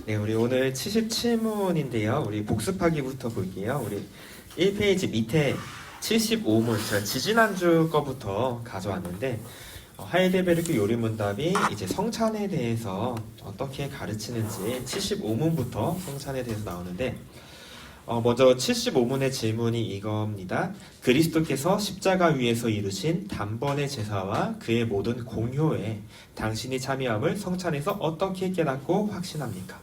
네, 우리 오늘 77문인데요. 우리 복습하기부터 볼게요. 우리 1페이지 밑에 75문, 제가 지지난주 거부터 가져왔는데, 하이델베르크 요리문답이 이제 성찬에 대해서 어떻게 가르치는지 75문부터 성찬에 대해서 나오는데, 먼저 75문의 질문이 이겁니다. 그리스도께서 십자가 위에서 이루신 단번의 제사와 그의 모든 공효에 당신이 참여함을 성찬에서 어떻게 깨닫고 확신합니까?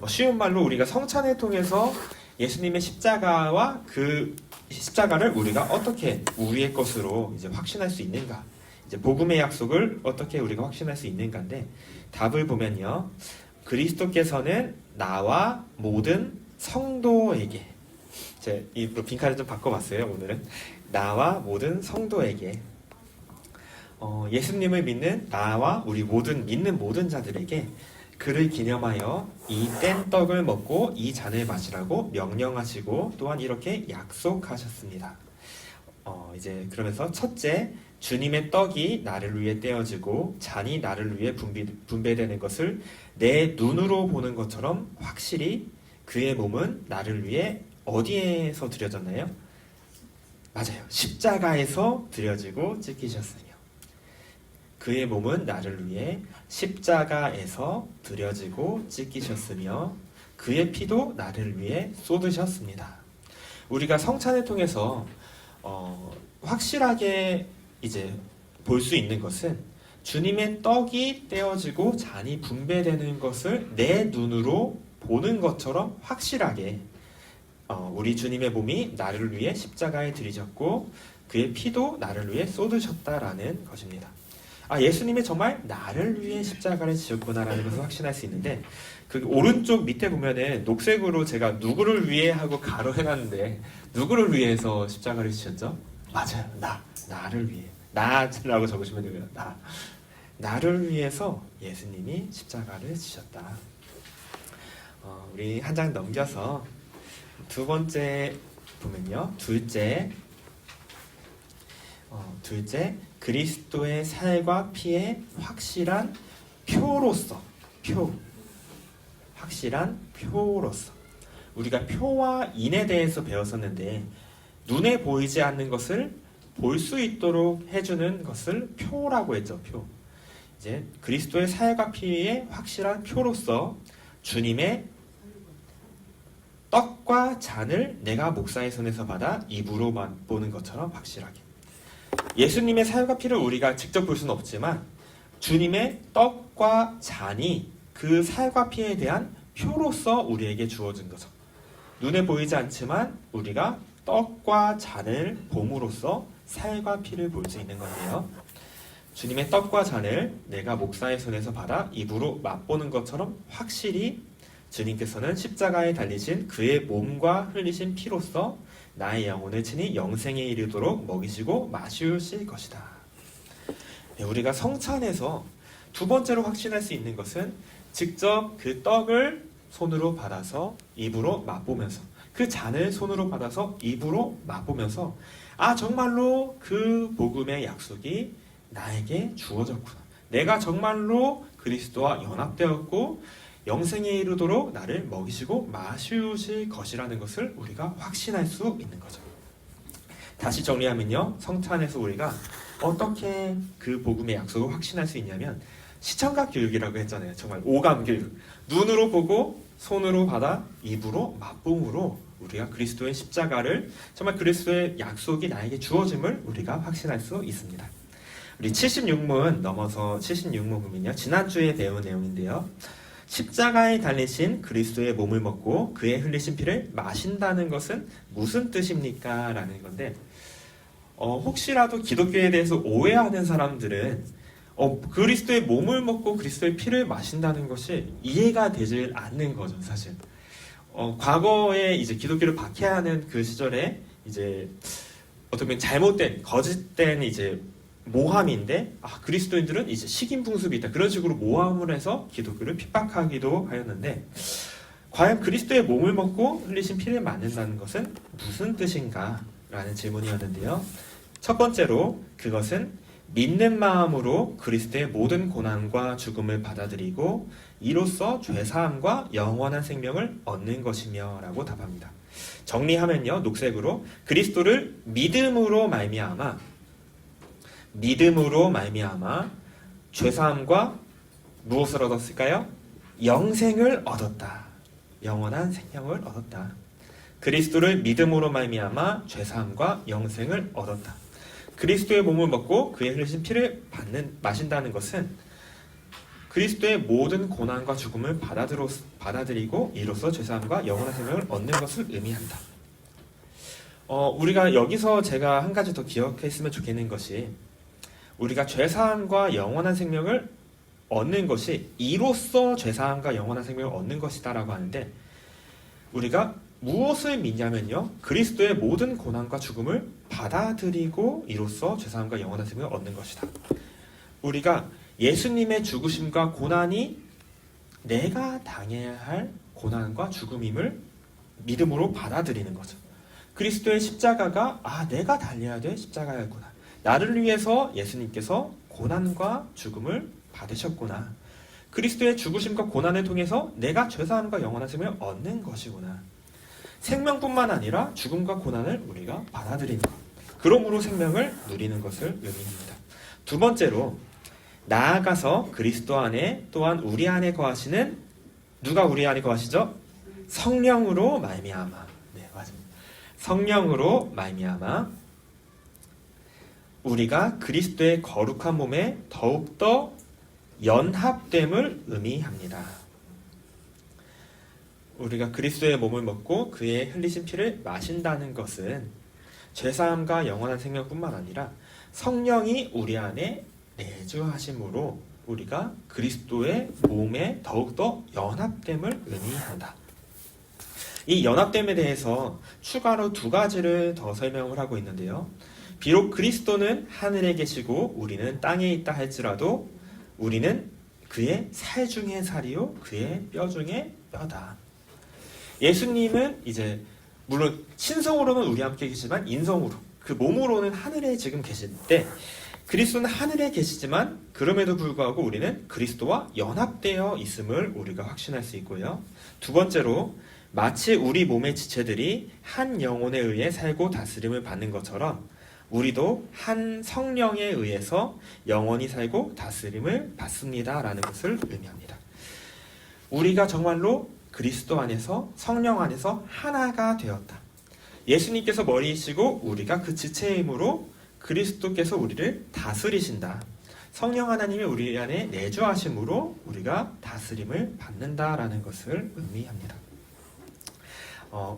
쉬운 말로 우리가 성찬을 통해서 예수님의 십자가와 그 십자가를 우리가 어떻게 우리의 것으로 이제 확신할 수 있는가? 이제 복음의 약속을 어떻게 우리가 확신할 수 있는가인데, 답을 보면요. 그리스도께서는 나와 모든 성도에게, 제가 이 빈칸을 좀 바꿔봤어요. 오늘은 나와 모든 성도에게, 예수님을 믿는 나와 우리 모든 믿는 모든 자들에게 그를 기념하여 이 뗀 떡을 먹고 이 잔을 마시라고 명령하시고 또한 이렇게 약속하셨습니다. 이제 그러면서 첫째, 주님의 떡이 나를 위해 떼어지고 잔이 나를 위해 분배되는 것을 내 눈으로 보는 것처럼 확실히 그의 몸은 나를 위해 어디에서 드려졌나요? 맞아요. 십자가에서 드려지고 찢기셨으며, 그의 몸은 나를 위해 십자가에서 드려지고 찢기셨으며 그의 피도 나를 위해 쏟으셨습니다. 우리가 성찬을 통해서 확실하게 이제 볼 수 있는 것은 주님의 떡이 떼어지고 잔이 분배되는 것을 내 눈으로 보는 것처럼 확실하게 우리 주님의 몸이 나를 위해 십자가에 들이셨고 그의 피도 나를 위해 쏟으셨다라는 것입니다. 예수님이 정말 나를 위해 십자가를 지셨구나라는 것을 확신할 수 있는데, 그 오른쪽 밑에 보면은 녹색으로 제가 누구를 위해 하고 가로 해놨는데, 누구를 위해서 십자가를 지셨죠? 맞아요. 나를 위해. 나라고 적으시면 됩니다. 나를 위해서 예수님이 십자가를 지셨다. 우리 한 장 넘겨서 두 번째 보면요. 둘째, 그리스도의 살과 피의 확실한 표로서, 확실한 표로서. 우리가 표와 인에 대해서 배웠었는데, 눈에 보이지 않는 것을 볼 수 있도록 해주는 것을 표라고 했죠. 표. 이제 그리스도의 살과 피의 확실한 표로서 주님의 떡과 잔을 내가 목사의 손에서 받아 입으로 맛보는 것처럼 확실하게. 예수님의 살과 피를 우리가 직접 볼 수는 없지만 주님의 떡과 잔이 그 살과 피에 대한 표로서 우리에게 주어진 거죠. 눈에 보이지 않지만 우리가 떡과 잔을 봄으로써 살과 피를 볼 수 있는 건데요. 주님의 떡과 잔을 내가 목사의 손에서 받아 입으로 맛보는 것처럼 확실히 주님께서는 십자가에 달리신 그의 몸과 흘리신 피로써 나의 영혼을 친히 영생에 이르도록 먹이시고 마시우실 것이다. 우리가 성찬에서 두 번째로 확신할 수 있는 것은 직접 그 떡을 손으로 받아서 입으로 맛보면서, 그 잔을 손으로 받아서 입으로 맛보면서, 정말로 그 복음의 약속이 나에게 주어졌구나. 내가 정말로 그리스도와 연합되었고 영생에 이르도록 나를 먹이시고 마시우실 것이라는 것을 우리가 확신할 수 있는 거죠. 다시 정리하면요. 성찬에서 우리가 어떻게 그 복음의 약속을 확신할 수 있냐면, 시청각 교육이라고 했잖아요. 정말 오감 교육. 눈으로 보고 손으로 받아 입으로 맛봄으로 우리가 그리스도의 십자가를, 정말 그리스도의 약속이 나에게 주어짐을 우리가 확신할 수 있습니다. 우리 76문 넘어서 76문 보면요. 지난주에 배운 내용인데요. 십자가에 달리신 그리스도의 몸을 먹고 그의 흘리신 피를 마신다는 것은 무슨 뜻입니까? 라는 건데, 혹시라도 기독교에 대해서 오해하는 사람들은 그리스도의 몸을 먹고 그리스도의 피를 마신다는 것이 이해가 되질 않는 거죠, 사실. 과거에 이제 기독교를 박해하는 그 시절에 이제 어떻게 보면 잘못된, 거짓된 이제 모함인데, 그리스도인들은 이제 식인풍습이 있다, 그런 식으로 모함을 해서 기독교를 핍박하기도 하였는데, 과연 그리스도의 몸을 먹고 흘리신 피를 맞는다는 것은 무슨 뜻인가? 라는 질문이었는데요. 첫 번째로 그것은 믿는 마음으로 그리스도의 모든 고난과 죽음을 받아들이고 이로써 죄사함과 영원한 생명을 얻는 것이며 라고 답합니다. 정리하면요, 녹색으로 그리스도를 믿음으로 말미암아 죄사함과 무엇을 얻었을까요? 영생을 얻었다. 영원한 생명을 얻었다. 그리스도를 믿음으로 말미암아 죄사함과 영생을 얻었다. 그리스도의 몸을 먹고 그의 흘리신 피를 마신다는 것은 그리스도의 모든 고난과 죽음을 받아들이고 이로써 죄사함과 영원한 생명을 얻는 것을 의미한다. 우리가 여기서 제가 한 가지 더 기억했으면 좋겠는 것이 우리가 죄사함과 영원한 생명을 얻는 것이 이로써 죄사함과 영원한 생명을 얻는 것이다라고 하는데 우리가 무엇을 믿냐면요, 그리스도의 모든 고난과 죽음을 받아들이고 이로써 죄사함과 영원한 생명을 얻는 것이다. 우리가 예수님의 죽으심과 고난이 내가 당해야 할 고난과 죽음임을 믿음으로 받아들이는 거죠. 그리스도의 십자가가 내가 달려야 될 십자가였구나. 나를 위해서 예수님께서 고난과 죽음을 받으셨구나. 그리스도의 죽으심과 고난을 통해서 내가 죄사함과 영원한 생명을 얻는 것이구나. 생명뿐만 아니라 죽음과 고난을 우리가 받아들이는 것. 그러므로 생명을 누리는 것을 의미합니다. 두 번째로 나아가서 그리스도 안에 또한 우리 안에 거하시는 누가 우리 안에 거하시죠? 성령으로 말미암아. 네, 맞습니다. 성령으로 말미암아 우리가 그리스도의 거룩한 몸에 더욱더 연합됨을 의미합니다. 우리가 그리스도의 몸을 먹고 그의 흘리신 피를 마신다는 것은 죄사함과 영원한 생명뿐만 아니라 성령이 우리 안에 내주하심으로 우리가 그리스도의 몸에 더욱더 연합됨을 의미한다. 이 연합됨에 대해서 추가로 두 가지를 더 설명을 하고 있는데요. 비록 그리스도는 하늘에 계시고 우리는 땅에 있다 할지라도 우리는 그의 살 중에 살이요 그의 뼈 중에 뼈다. 예수님은 이제 물론 신성으로는 우리와 함께 계시지만 인성으로 그 몸으로는 하늘에 지금 계신데 그리스도는 하늘에 계시지만 그럼에도 불구하고 우리는 그리스도와 연합되어 있음을 우리가 확신할 수 있고요. 두 번째로 마치 우리 몸의 지체들이 한 영혼에 의해 살고 다스림을 받는 것처럼 우리도 한 성령에 의해서 영원히 살고 다스림을 받습니다라는 것을 의미합니다. 우리가 정말로 그리스도 안에서 성령 안에서 하나가 되었다. 예수님께서 머리이시고 우리가 그 지체의 힘으로 그리스도께서 우리를 다스리신다. 성령 하나님이 우리 안에 내주하심으로 우리가 다스림을 받는다라는 것을 의미합니다.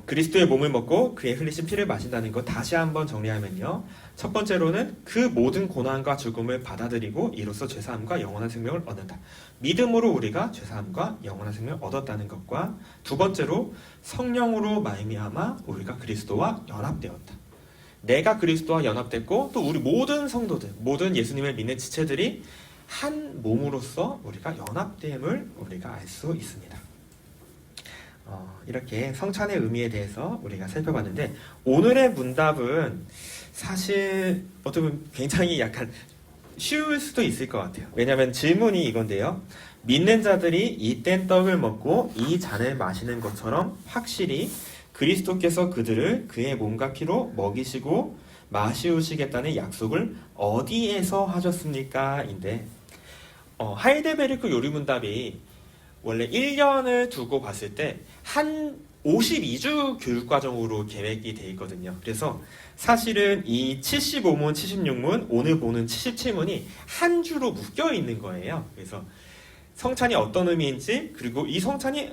그리스도의 몸을 먹고 그의 흘리신 피를 마신다는 것 다시 한번 정리하면요. 첫 번째로는 그 모든 고난과 죽음을 받아들이고 이로써 죄사함과 영원한 생명을 얻는다. 믿음으로 우리가 죄사함과 영원한 생명을 얻었다는 것과 두 번째로 성령으로 말미암아 우리가 그리스도와 연합되었다. 내가 그리스도와 연합됐고 또 우리 모든 성도들, 모든 예수님을 믿는 지체들이 한 몸으로서 우리가 연합됨을 우리가 알 수 있습니다. 이렇게 성찬의 의미에 대해서 우리가 살펴봤는데 오늘의 문답은 사실 어떻게 보면 굉장히 약간 쉬울 수도 있을 것 같아요. 왜냐하면 질문이 이건데요. 믿는 자들이 이땐 떡을 먹고 이 잔을 마시는 것처럼 확실히 그리스도께서 그들을 그의 몸과 피로 먹이시고 마시우시겠다는 약속을 어디에서 하셨습니까? 인데 하이델베르크 요리문답이 원래 1년을 두고 봤을 때 한 52주 교육과정으로 계획이 돼 있거든요. 그래서 사실은 이 75문, 76문, 오늘 보는 77문이 한 주로 묶여 있는 거예요. 그래서 성찬이 어떤 의미인지 그리고 이 성찬이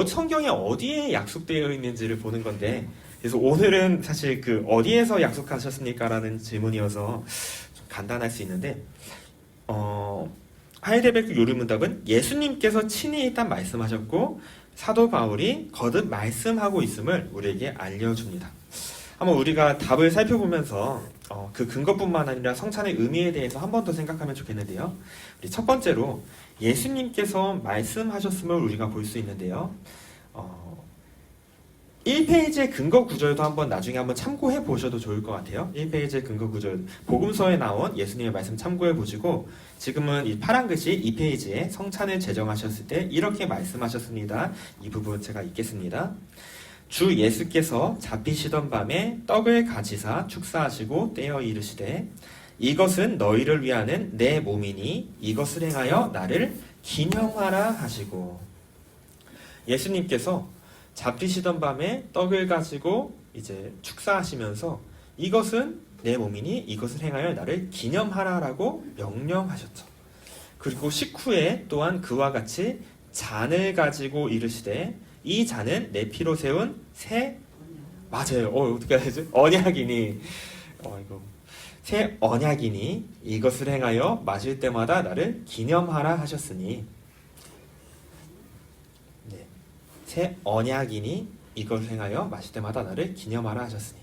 성경에 어디에 약속되어 있는지를 보는 건데 그래서 오늘은 사실 그 어디에서 약속하셨습니까? 라는 질문이어서 좀 간단할 수 있는데 하이델베르크 요리문답은 예수님께서 친히 일단 말씀하셨고 사도 바울이 거듭 말씀하고 있음을 우리에게 알려줍니다. 한번 우리가 답을 살펴보면서 그 근거뿐만 아니라 성찬의 의미에 대해서 한 번 더 생각하면 좋겠는데요. 우리 첫 번째로 예수님께서 말씀하셨음을 우리가 볼 수 있는데요. 1페이지의 근거 구절도 나중에 한번 참고해 보셔도 좋을 것 같아요. 1페이지의 근거 구절, 복음서에 나온 예수님의 말씀 참고해 보시고, 지금은 이 파란 글씨 2페이지에 성찬을 제정하셨을 때 이렇게 말씀하셨습니다. 이 부분 제가 읽겠습니다. 주 예수께서 잡히시던 밤에 떡을 가지사 축사하시고 떼어 이르시되, 이것은 너희를 위하는 내 몸이니 이것을 행하여 나를 기념하라 하시고. 예수님께서 잡히시던 밤에 떡을 가지고 이제 축사하시면서 이것은 내 몸이니 이것을 행하여 나를 기념하라라고 명령하셨죠. 그리고 식후에 또한 그와 같이 잔을 가지고 이르시되, 이 잔은 내 피로 세운 새, 맞아요. 어떻게 해야 되지? 언약이니, 이거 새 언약이니 이것을 행하여 마실 때마다 나를 기념하라 하셨으니, 네, 새 언약이니 이것을 행하여 마실 때마다 나를 기념하라 하셨으니,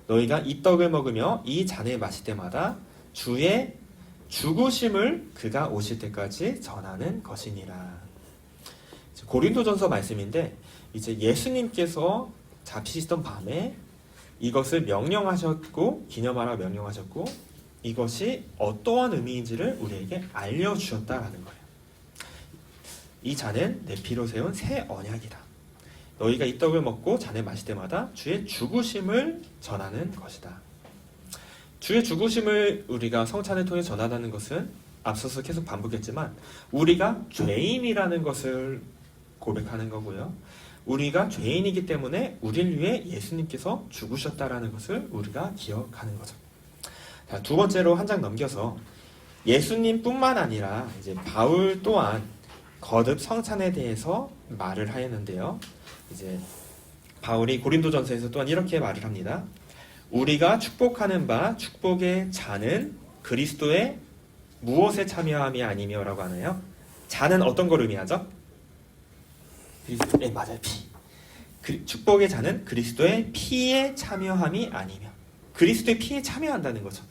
너희가 이 떡을 먹으며 이 잔을 마실 때마다 주의 죽으심을 그가 오실 때까지 전하는 것이니라. 고린도전서 말씀인데, 이제 예수님께서 잡히시던 밤에 이것을 명령하셨고, 기념하라 명령하셨고, 이것이 어떠한 의미인지를 우리에게 알려주셨다라는 거예요. 이 잔은 내 피로 세운 새 언약이다. 너희가 이 떡을 먹고 잔을 마실 때마다 주의 죽으심을 전하는 것이다. 주의 죽으심을 우리가 성찬을 통해 전하다는 것은 앞서서 계속 반복했지만, 우리가 죄인이라는 것을 고백하는 거고요. 우리가 죄인이기 때문에 우리를 위해 예수님께서 죽으셨다라는 것을 우리가 기억하는 거죠. 자, 두 번째로 한 장 넘겨서, 예수님뿐만 아니라 이제 바울 또한 거듭 성찬에 대해서 말을 하였는데요. 이제 바울이 고린도전서에서 또한 이렇게 말을 합니다. 우리가 축복하는 바 축복의 잔은 그리스도의 무엇에 참여함이 아니며라고 하나요? 잔은 어떤 걸 의미하죠? 네, 맞아요. 피. 축복의 잔은 그리스도의 피에 참여함이 아니며, 그리스도의 피에 참여한다는 거죠.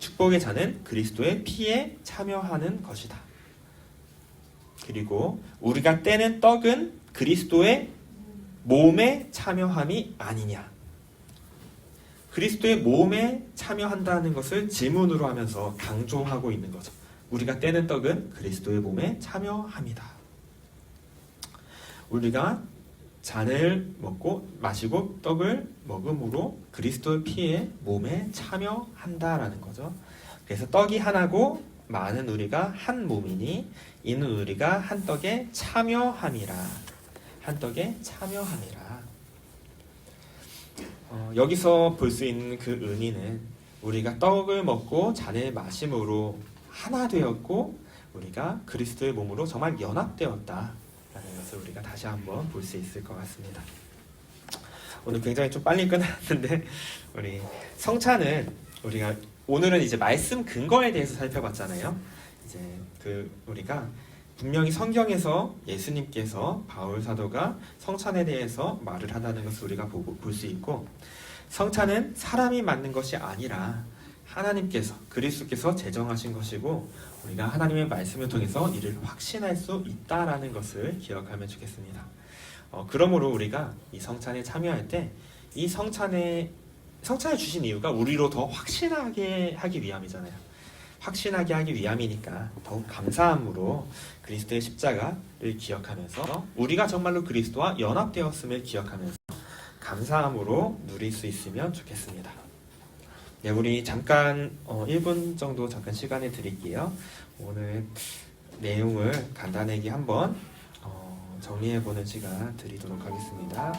축복의 잔은 그리스도의 피에 참여하는 것이다. 그리고 우리가 떼는 떡은 그리스도의 몸에 참여함이 아니냐. 그리스도의 몸에 참여한다는 것을 지문으로 하면서 강조하고 있는 거죠. 우리가 떼는 떡은 그리스도의 몸에 참여합니다. 우리가 잔을 먹고 마시고 떡을 먹음으로 그리스도의 피에 몸에 참여한다라는 거죠. 그래서 떡이 하나고 많은 우리가 한 몸이니 이는 우리가 한 떡에 참여함이라. 한 떡에 참여함이라. 여기서 볼 수 있는 그 의미는, 우리가 떡을 먹고 잔을 마심으로 하나 되었고 우리가 그리스도의 몸으로 정말 연합되었다 라는 것을 우리가 다시 한번 볼 수 있을 것 같습니다. 오늘 굉장히 좀 빨리 끝났는데, 우리 성찬은 우리가 오늘은 이제 말씀 근거에 대해서 살펴봤잖아요. 이제 우리가 분명히 성경에서 예수님께서 바울 사도가 성찬에 대해서 말을 한다는 것을 우리가 볼 수 있고, 성찬은 사람이 만든 것이 아니라 하나님께서, 그리스도께서 제정하신 것이고, 우리가 하나님의 말씀을 통해서 이를 확신할 수 있다라는 것을 기억하면 좋겠습니다. 그러므로 우리가 이 성찬에 참여할 때, 이 성찬을 주신 이유가 우리로 더 확신하게 하기 위함이잖아요. 확신하게 하기 위함이니까 더욱 감사함으로 그리스도의 십자가를 기억하면서, 우리가 정말로 그리스도와 연합되었음을 기억하면서 감사함으로 누릴 수 있으면 좋겠습니다. 네, 우리 잠깐 1분 정도 잠깐 시간을 드릴게요. 오늘 내용을 간단하게 한번 정리해보는 시간 드리도록 하겠습니다.